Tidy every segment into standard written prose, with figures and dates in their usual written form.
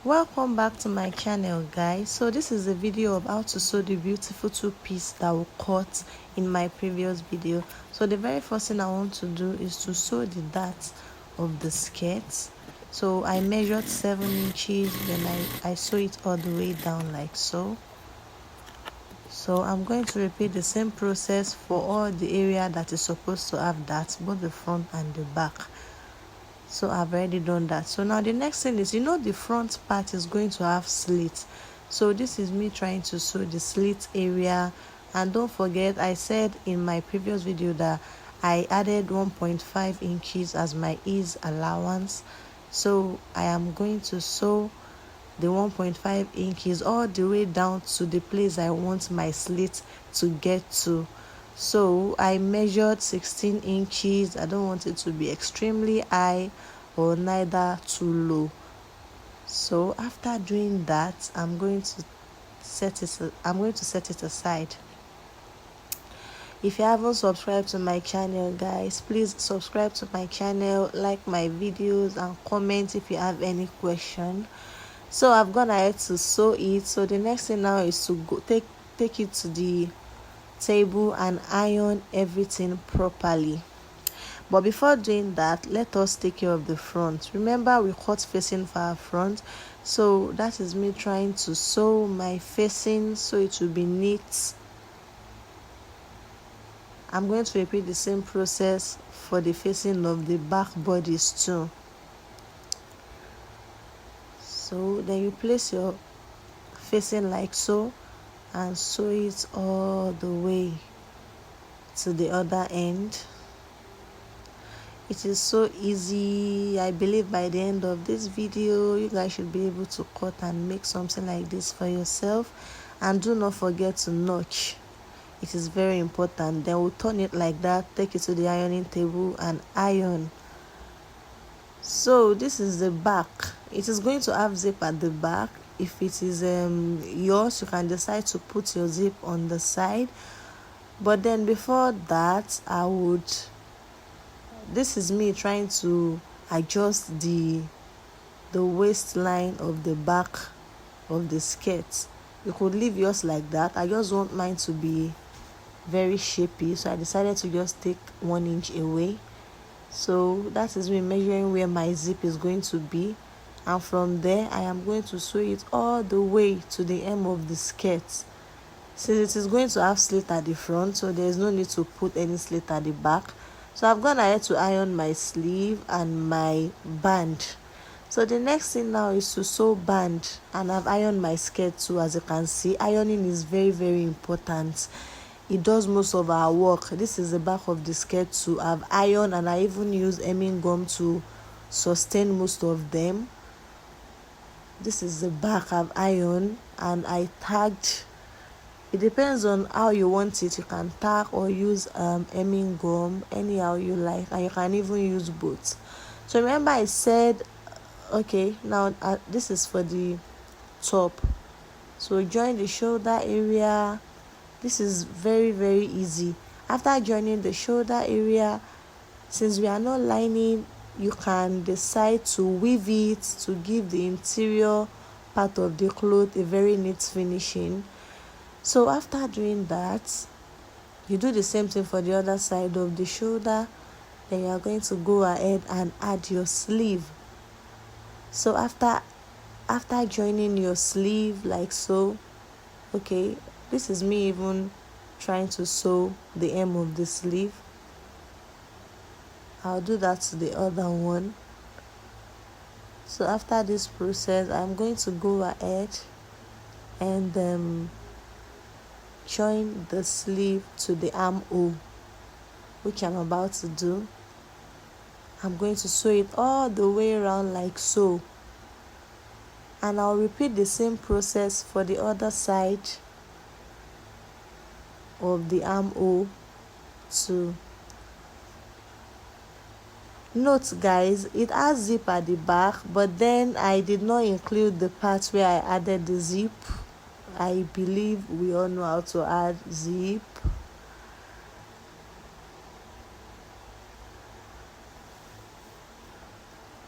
Welcome back to my channel, guys. So this is a video of how to sew the beautiful two-piece that we cut in my previous video. So the very first thing I want to do is to sew the dart of the skirt. So I measured 7 inches, then I sew it all the way down like so. So I'm going to repeat the same process for all the area that is supposed to have darts, both the front and the back. So I've already done that. So now the next thing is, the front part is going to have slits. So this is me trying to sew the slit area. And don't forget, I said in my previous video that I added 1.5 inches as my ease allowance. So I am going to sew the 1.5 inches all the way down to the place I want my slit to get to. So I measured 16 inches. I don't want it to be extremely high or neither too low. So after doing that, I'm going to set it aside. If you haven't subscribed to my channel, guys, please subscribe to my channel, like my videos, and comment if you have any question. So I've gone ahead to sew it. So the next thing now is to go take it to the table and iron everything properly. But before doing that, let us take care of the front. Remember, we cut facing for our front, so that is me trying to sew my facing so it will be neat. I'm going to repeat the same process for the facing of the back bodies too. So then you place your facing like so and sew it all the way to the other end. It is so easy. I believe by the end of this video you guys should be able to cut and make something like this for yourself. And do not forget to notch. It is very important. Then we'll turn it like that, take it to the ironing table and iron. So this is the back. It is going to have zip at the back. If it is yours, you can decide to put your zip on the side. But then before that, this is me trying to adjust the waistline of the back of the skirt. You could leave yours like that. I just want mine to be very shapy, so I decided to just take 1 inch away. So that is me measuring where my zip is going to be, and from there I am going to sew it all the way to the hem of the skirt. Since it is going to have slit at the front, so there is no need to put any slit at the back. So I've gone ahead to iron my sleeve and my band. So the next thing now is to sew band, and I've ironed my skirt too. As you can see, ironing is very, very important. It does most of our work. This is the back of the skirt too. I've ironed, and I even use hemming gum to sustain most of them. This is the back I've ironed, and I tagged. It depends on how you want it. You can tag or use hemming gum, anyhow you like, and you can even use both. So remember I said, okay, now this is for the top. So join the shoulder area. This is very, very easy. After joining the shoulder area, since we are not lining, you can decide to weave it to give the interior part of the cloth a very neat finishing. So after doing that, you do the same thing for the other side of the shoulder. Then you are going to go ahead and add your sleeve. So after joining your sleeve like so, okay, this is me even trying to sew the hem of the sleeve. I'll do that to the other one. So after this process, I'm going to go ahead and join the sleeve to the armhole, which I'm about to do. I'm going to sew it all the way around like so, and I'll repeat the same process for the other side of the armhole too. Note guys, it has zip at the back, but then I did not include the part where I added the zip. I believe we all know how to add zip.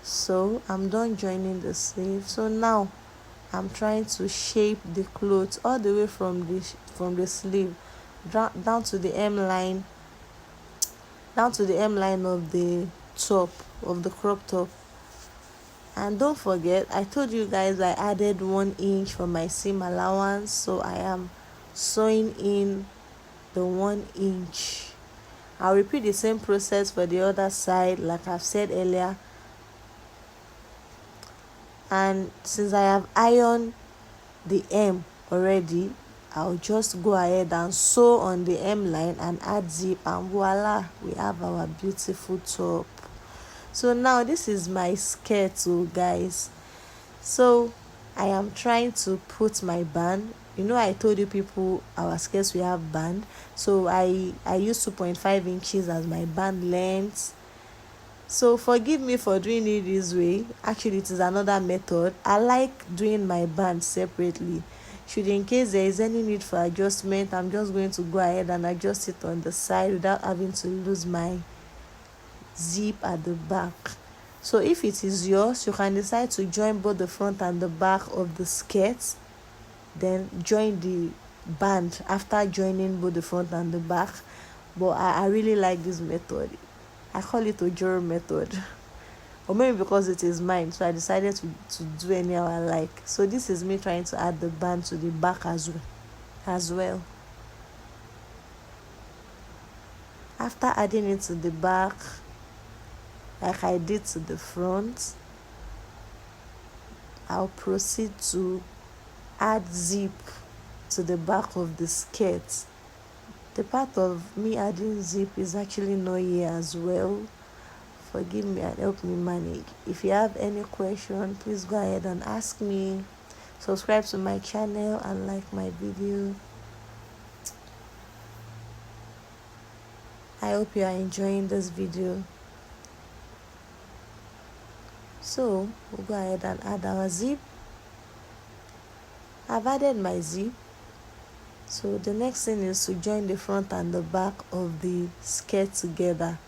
So I'm done joining the sleeve. So now I'm trying to shape the clothes all the way from the sleeve down to the hem line, of the top, of the crop top. And don't forget, I told you guys I added 1 inch for my seam allowance, so I am sewing in the 1 inch. I'll repeat the same process for the other side like I've said earlier. And since I have ironed the hem already, I'll just go ahead and sew on the hem line and add zip, and voila, we have our beautiful top. So now this is my skirt, guys. So I am trying to put my band. I told you people our skirts we have band, so I use 2.5 inches as my band length. So forgive me for doing it this way. Actually, it is another method. I like doing my band separately. Should in case there is any need for adjustment, I'm just going to go ahead and adjust it on the side without having to lose my zip at the back. So if it is yours, you can decide to join both the front and the back of the skirt, then join the band after joining both the front and the back. But I really like this method. I call it Ojoro method. Or maybe because it is mine, so I decided to do anyhow I like. So this is me trying to add the band to the back as well. After adding it to the back, like I did to the front, I'll proceed to add zip to the back of the skirt. The part of me adding zip is actually not here as well. Forgive me and help me manage. If you have any question, please go ahead and ask me. Subscribe to my channel and like my video. I hope you are enjoying this video. So we'll go ahead and add our zip. I've added my zip. So the next thing is to join the front and the back of the skirt together.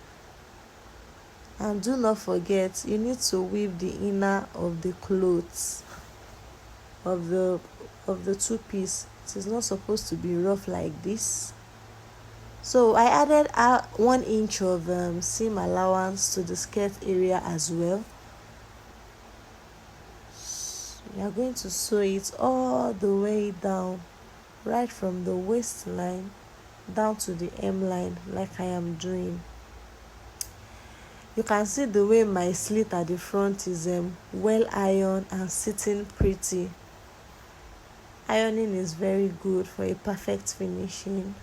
And do not forget, you need to weave the inner of the clothes of the two-piece. It is not supposed to be rough like this. So I added 1 inch of seam allowance to the skirt area as well. We are going to sew it all the way down, right from the waistline down to the hem line, like I am doing. You can see the way my slit at the front is well ironed and sitting pretty. Ironing is very good for a perfect finishing.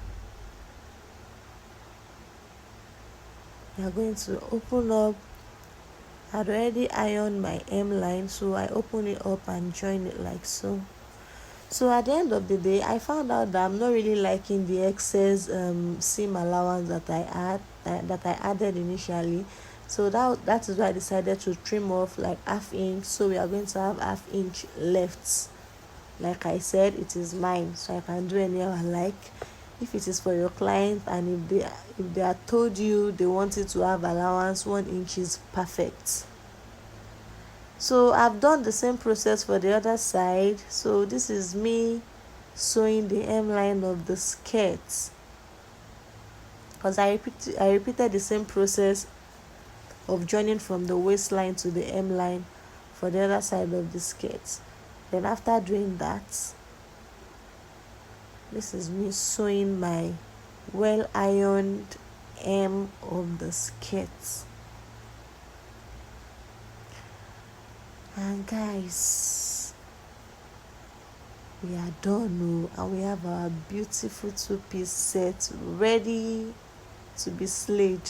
We are going to open up. I'd already ironed my hem line, so I open it up and join it like so. So at the end of the day, I found out that I'm not really liking the excess seam allowance that I added initially. So that is why I decided to trim off like 1/2 inch. So we are going to have 1/2 inch left. Like I said, it is mine, so I can do anyhow I like. If it is for your client and if they are told you they wanted to have allowance, 1 inch is perfect. So I've done the same process for the other side. So this is me sewing the hem line of the skirt, because I repeated the same process of joining from the waistline to the hem line for the other side of the skirt. Then after doing that, this is me sewing my well ironed hem of the skirt. And guys, we are done, and we have our beautiful two-piece set ready to be slayed.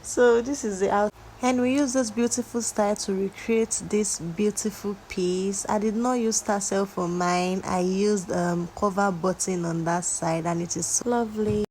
So this is the out, and we use this beautiful style to recreate this beautiful piece. I did not use tassel for mine. I used cover button on that side, and it is so lovely.